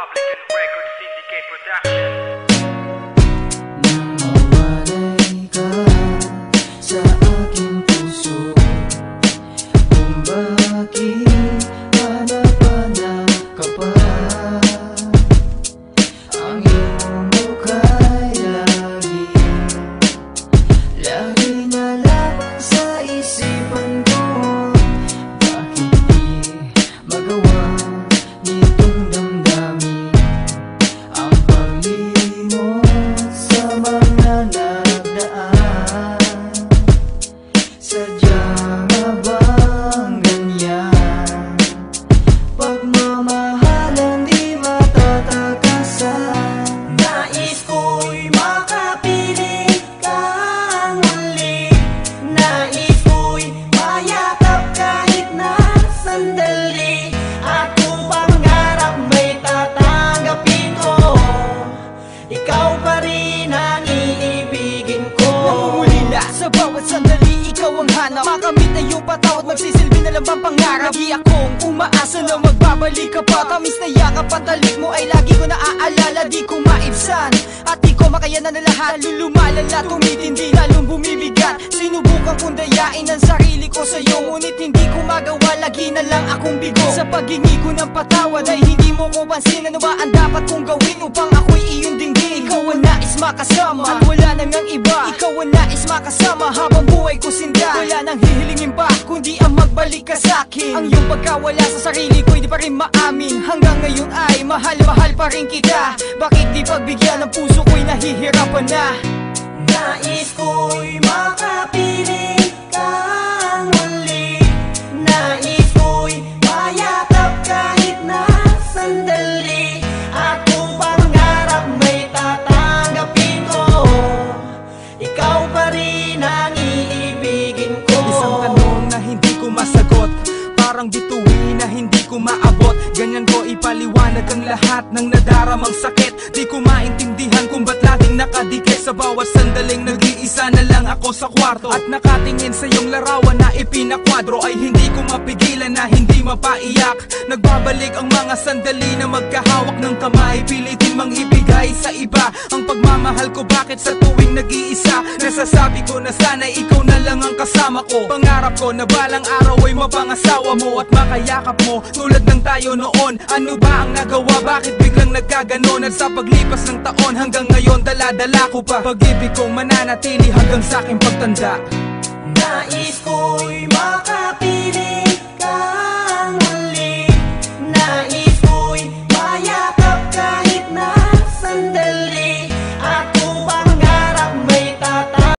Public and Record Syndicate Production. Mawalay ka sa aking puso, kung bakit hanap-hanap ka pa. Ang iyong mukha'y lagi na lamang sa isipan ko. Bakit di magawa nitong damdamin ang paglimot sa mga nagdaan? Sadya nga bang ganyan? Pagmamahalan di matatakasan. Nais ko'y makapiling kang muli. Nais ko'y mayakap kahit na sandali. At kung pangarap may tatanggapin ko, ikaw pa rin ang iibigin ko. Namumulila sa bawat sandali, ikaw ang hanap. Makamit na iyong patawad, magsisilbi na lang bang pangarap. Lagi akong umaasa na magbabalik ka pa. Tamis na yakap at talik mo ay lagi ko naaalala. Di ko maibsan at di ko makayanan na lahat. Lulumalala, tumitindi, lalong bumibigat. Sinubukan kong dayain ang sarili ko sa'yo, ngunit hindi ko magawa, lagi na lang akong bigo. Sa paghingi ko ng patawad ay hindi mo ko pansin. Ano ba ang dapat kong gawin upang ako'y iyong dinggin? Ikaw ang nais makasama at wala nang ang iba. Ikaw ang nais makasama habang buhay ko sinda. Wala nang hihilingin pa kundi ang magbalik ka sa'kin. Ang iyong pagkawala sa sarili ko di pa rin maamin. Hanggang ngayon ay mahal-mahal pa rin kita. Bakit di pagbigyan ng puso ko'y nahihirapan na? Nais ko'y makapiling kang muli. Nais ko'y mayakap kahit na sandali. At kung pangarap may tatanggapin ko, ikaw pa rin ang iibigin ko. Isang tanong na hindi ko masagot, parang bituin na hindi ko maabot. Ganyan ko ipaliwanag ang lahat ng nadaramang sakit. Di ko maintindihan kung ba't laging nakadikit. Sa bawat sandaling nag-iisa na lang ako sa kwarto, at nakatingin sa iyong larawan na ipinakwadro, ay hindi ko mapigilan na hindi mapaiyak. Nagbabalik ang mga sandali na magkahawak ng kamay. Pilitin mang ibigay sa iba ang pagmamahal ko. Bakit sa tuwing nag-iisa nasasabi ko na sana ikaw na lang ang kasama ko? Pangarap ko na balang araw ay mapangasawa mo at makayakap mo tulad ng tayo noon. Ano ba ang nagawa? Bakit biglang nagkaganon? At sa paglipas ng taon hanggang ngayon dala-dala ko pa pag-ibig kong mananatili hanggang sa aking pagtanda. Nais ko